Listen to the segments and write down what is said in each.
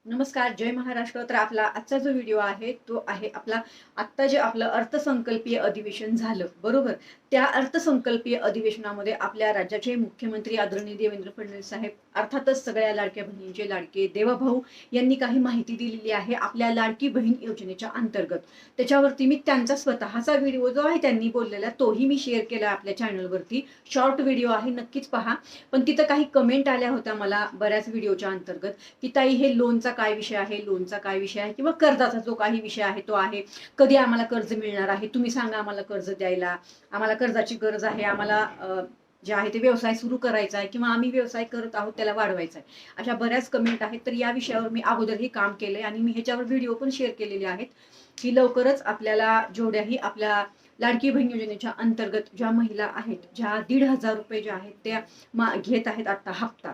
नमस्कार, जय महाराष्ट्र. तर आपला आजचा जो व्हिडिओ आहे तो आहे आपला आत्ता जे आपलं अर्थसंकल्पीय अधिवेशन झालं बरोबर. त्या अर्थसंकल्पीय अधिवेशनामध्ये आपल्या राज्याचे मुख्यमंत्री आदरणीय देवेंद्र फडणवीस साहेब अर्थातच सगळ्या लाडक्या बहिणींचे लाडके देवाभाऊ यांनी काही माहिती दिलेली आहे आपल्या लाडकी बहीण योजनेच्या अंतर्गत. त्याच्यावरती मी त्यांचा स्वतःचा व्हिडिओ जो आहे त्यांनी बोललेला तोही मी शेअर केला आपल्या चॅनलवरती. शॉर्ट व्हिडिओ आहे, नक्कीच पहा. पण तिथं काही कमेंट आल्या होत्या मला बऱ्याच व्हिडिओच्या अंतर्गत की ताई हे लोनचा काय विषय आहे, लोनचा काय विषय आहे किंवा कर्जाचा जो काही विषय आहे तो आहे, कधी आम्हाला कर्ज मिळणार आहे, तुम्ही सांगा आम्हाला कर्ज द्यायला, आम्हाला कर्जाची गरज आहे, आम्हाला जे आहे ते व्यवसाय सुरू करायचा आहे किंवा आम्ही व्यवसाय करत आहोत त्याला वाढवायचा आहे. अशा बऱ्याच कमेंट आहेत. तर या विषयावर मी अगोदरही काम केलंय आणि मी ह्याच्यावर व्हिडिओ पण शेअर केलेले आहेत की लवकरच आपल्याला जेवढ्याही आपल्या लाडकी बहीण योजनेच्या अंतर्गत ज्या महिला आहेत, ज्या 1,500 रुपये ज्या आहेत त्या घेत आहेत आता हप्ता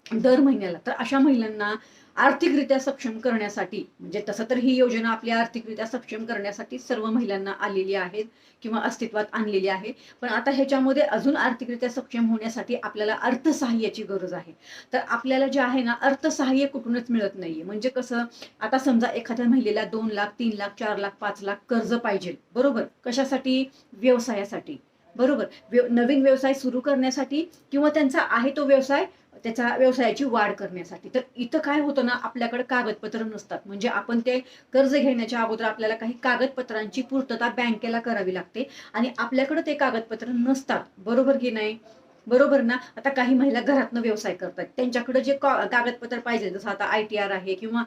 दर महिन्याला, तर अशा महिलांना आर्थिकरित्या सक्षम करण्यासाठी, म्हणजे तसं तर ही योजना आपल्या आर्थिकरित्या सक्षम करण्यासाठी सर्व महिलांना आलेली आहे किंवा अस्तित्वात आणलेली आहे. पण आता ह्याच्यामध्ये अजून आर्थिकरित्या सक्षम होण्यासाठी आपल्याला अर्थसहाय्याची गरज आहे. तर आपल्याला जे आहे ना अर्थसहाय्य कुठूनच मिळत नाहीये. म्हणजे कसं, आता समजा एखाद्या महिलेला 2 लाख 3 लाख 4 लाख 5 लाख कर्ज पाहिजे बरोबर, कशासाठी? व्यवसायासाठी बरोबर. नवीन व्यवसाय सुरू करण्यासाठी किंवा त्यांचा आहे तो व्यवसाय, त्याच्या व्यवसायाची वाढ करण्यासाठी. तर इथं काय होतं ना, आपल्याकडे कागदपत्र नसतात. म्हणजे आपण ते कर्ज घेण्याच्या अगोदर आपल्याला काही कागदपत्रांची पूर्तता बँकेला करावी लागते आणि आपल्याकडे ते कागदपत्र नसतात, बरोबर की नाही? बरोबर ना. आता काही महिला घरातनं व्यवसाय करतात, त्यांच्याकडे जे कागदपत्र पाहिजे, जसं आता ITR आहे किंवा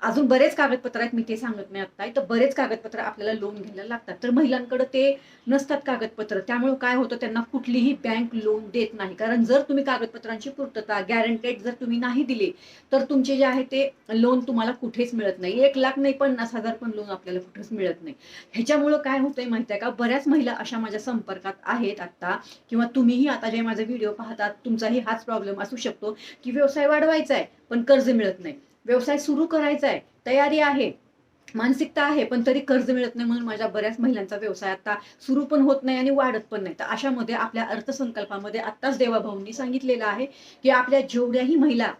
अजून बरेच कागदपत्र आहेत, मी ते सांगत नाही आता. तर बरेच कागदपत्र आपल्याला लोन घ्यायला लागतात. तर महिलांकडे ते नसतात कागदपत्र, त्यामुळे काय होतं, त्यांना कुठलीही बँक लोन देत नाही. कारण जर तुम्ही कागदपत्रांची पूर्तता गॅरंटेड जर तुम्ही नाही दिले तर तुमचे जे आहे ते लोन तुम्हाला कुठेच मिळत नाही. 1 लाख नाही, 50,000 पण लोन आपल्याला कुठेच मिळत नाही. ह्याच्यामुळं काय होतंय माहिती आहे का, बऱ्याच महिला अशा माझ्या संपर्कात आहेत आता, किंवा तुम्हीही आता जे माझे व्हिडिओ पाहतात तुमचाही हाच प्रॉब्लेम असू शकतो की व्यवसाय वाढवायचा आहे पण कर्ज मिळत नाही, व्यवसाय सुरू करायचा आहे, तयारी आहे, मानसिकता आहे, पण तरी कर्ज मिळत नाही. म्हणून माझ्या बऱ्याच महिलांचा व्यवसाय आता सुरू पण होत नाही आणि वाढत पण नाही. तर अशामध्ये आपल्या अर्थसंकल्पामध्ये आत्ताच देवाभाऊंनी सांगितलेलं आहे की आपल्या जेवढ्याही महिला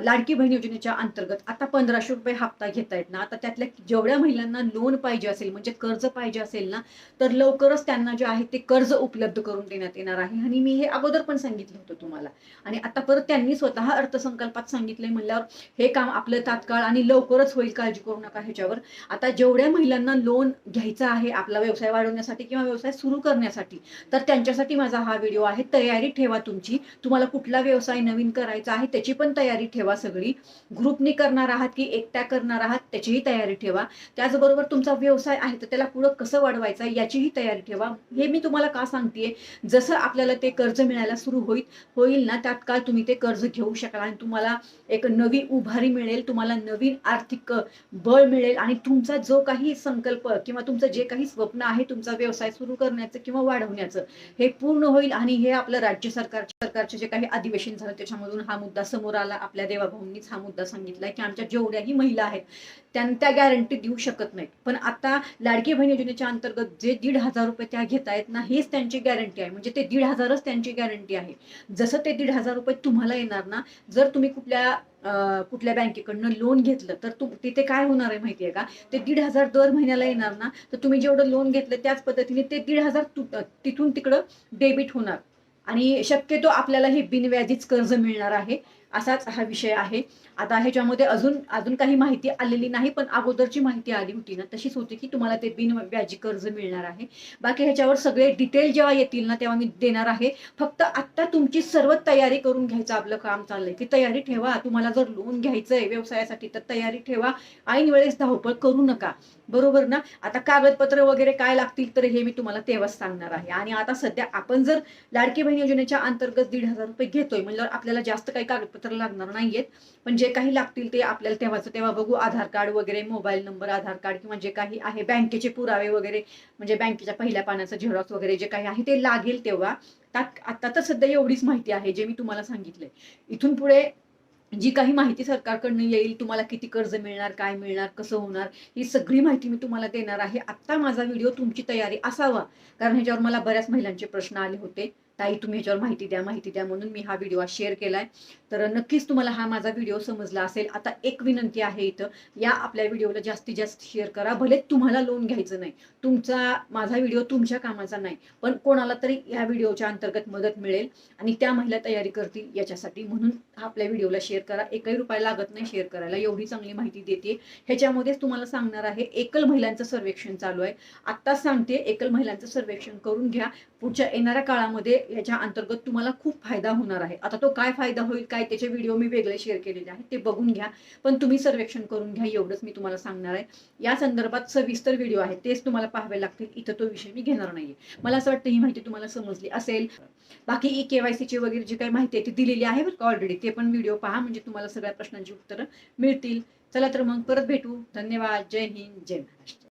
लाडकी बहीण योजनेच्या अंतर्गत आता 1,500 रुपये हप्ता घेतायत ना, आता त्यातल्या जेवढ्या महिलांना लोन पाहिजे असेल, म्हणजे कर्ज पाहिजे असेल ना, तर लवकरच त्यांना जे आहे ते कर्ज उपलब्ध करून देण्यात येणार आहे. आणि मी हे अगोदर पण सांगितलं होतं तुम्हाला, आणि आता परत त्यांनी स्वतः अर्थसंकल्पात सांगितलंय म्हणल्यावर हे काम आपलं तात्काळ आणि लवकरच होईल, काळजी करू नका ह्याच्यावर. आता जेवढ्या महिलांना लोन घ्यायचा आहे आपला व्यवसाय वाढवण्यासाठी किंवा व्यवसाय सुरू करण्यासाठी, तर त्यांच्यासाठी माझा हा व्हिडिओ आहे. तयारी ठेवा तुमची. तुम्हाला कुठला व्यवसाय नवीन करायचा आहे त्याची पण तयारी ठेवा सगळी. ग्रुपनी करणार आहात की एकट्या करणार आहात त्याचीही तयारी ठेवा. त्याचबरोबर तुमचा व्यवसाय आहे तर त्याला पुढं कसं वाढवायचं याचीही तयारी ठेवा. हे मी तुम्हाला का सांगतेय, जसं आपल्याला ते कर्ज मिळायला सुरू होईल ना, तात्काळ तुम्ही ते कर्ज घेऊ शकाल आणि तुम्हाला एक नवी उभारी मिळेल, तुम्हाला नवीन आर्थिक बळ मिळेल आणि तुमचा जो काही संकल्प किंवा तुमचं जे काही स्वप्न आहे तुमचा व्यवसाय सुरू करण्याचं किंवा वाढवण्याचं, हे पूर्ण होईल. आणि हे आपलं राज्य सरकारचे जे काही अधिवेशन झालं त्याच्यामधून हा मुद्दा समोर आला. आपल्या देवाभाऊंनीच हा मुद्दा सांगितलाय की आमच्या जेवढ्याही महिला आहेत त्या गॅरंटी देऊ शकत नाहीत, पण आता लाडकी बहीण योजनेच्या अंतर्गत जे 1,500 रुपये त्या घेत आहेत ना, हेच त्यांची गॅरंटी आहे. म्हणजे ते 1,500च त्यांची गॅरंटी आहे. जसं ते 1,500 रुपये तुम्हाला येणार ना, जर तुम्ही कुठल्या बँकेकडनं लोन घेतलं तर तिथे काय होणार आहे माहितीये का, ते 1,500 दर महिन्याला येणार ना, तर तुम्ही जेवढं लोन घेतलं त्याच पद्धतीने ते 1,500 तिथून तिकडं डेबिट होणार आणि शक्यतो आपल्याला हे बिनव्याजीच कर्ज मिळणार आहे. असाच हा विषय आहे. आता ह्याच्यामध्ये अजून काही माहिती आलेली नाही, पण अगोदरची माहिती आली होती ना तशीच होती की तुम्हाला ते बिनव्याजी कर्ज मिळणार आहे. बाकी ह्याच्यावर सगळे डिटेल जेव्हा येतील ना तेव्हा मी देणार आहे. फक्त आता तुमची सर्व तयारी करून घ्यायचं आपलं काम चाललंय की तयारी ठेवा. तुम्हाला जर लोन घ्यायचंय व्यवसायासाठी तर तयारी ठेवा. ऐन वेळेस धावपळ करू नका, बरोबर ना. आता कागदपत्र वगैरे काय लागतील तर हे मी तुम्हाला तेव्हाच सांगणार आहे. आणि आता सध्या आपण जर लाडकी बहीण योजनेच्या अंतर्गत 1,500 रुपये घेतोय म्हणल्यावर आपल्याला जास्त काही कागदपत्र लागणार नाहीयेत, पण जे काही लागतील ते आपल्याला तेव्हा बघू. आधार कार्ड वगैरे, मोबाईल नंबर, आधार कार्ड किंवा जे काही आहे बँकेचे पुरावे वगैरे, म्हणजे बँकेच्या पहिल्या पानाचं झेरॉक्स वगैरे जे काही आहे ते लागेल तेव्हा. आता तर सध्या एवढीच माहिती आहे जे मी तुम्हाला सांगितलंय. इथून पुढे जी काही माहिती सरकारकडनं येईल, तुम्हाला किती कर्ज मिळणार, काय मिळणार, कसं होणार, ही सगळी माहिती मी तुम्हाला देणार आहे. आत्ता माझा व्हिडिओ तुमची तयारी असावा, कारण ह्याच्यावर मला बऱ्याच महिलांचे प्रश्न आले होते. ताई तुम्ही ह्याच्यावर माहिती द्या म्हणून मी हा व्हिडिओ शेअर केलाय. तर नक्कीच तुम्हाला हा माझा व्हिडिओ समजला असेल. आता एक विनंती आहे इथं, या आपल्या व्हिडिओला जास्तीत जास्त शेअर करा. भले तुम्हाला लोन घ्यायचं नाही, माझा व्हिडिओ तुमच्या कामाचा नाही, पण कोणाला तरी या व्हिडिओच्या अंतर्गत मदत मिळेल आणि त्या महिला तयारी करतील याच्यासाठी, म्हणून आपल्या व्हिडिओला शेअर करा. एकही रुपया लागत नाही शेअर करायला, एवढी चांगली माहिती देते. ह्याच्यामध्येच तुम्हाला सांगणार आहे, एकल महिलांचं सर्वेक्षण चालू आहे. आत्ताच सांगते, एकल महिलांचं सर्वेक्षण करून घ्या. पुढच्या येणाऱ्या काळामध्ये याच्या अंतर्गत तुम्हाला खूप फायदा होणार आहे. आता तो काय फायदा होईल, काय त्याचे व्हिडिओ मी वेगळे शेअर केलेले आहेत, ते बघून घ्या. पण तुम्ही सर्वेक्षण करून घ्या, एवढंच मी तुम्हाला सांगणार आहे. या संदर्भात सविस्तर व्हिडिओ आहेत, तेच तुम्हाला पाहावे लागतील. इथं तो विषय मी घेणार नाहीये. मला असं वाटतं ही माहिती तुम्हाला समजली असेल. बाकी KYC वगैरे जी काही माहिती आहे ती दिलेली आहे बरं का ऑलरेडी. ते पण व्हिडिओ पहा, म्हणजे तुम्हाला सगळ्या प्रश्नांची उत्तरं मिळतील. चला तर मग परत भेटू. धन्यवाद. जय हिंद, जय महाराष्ट्र.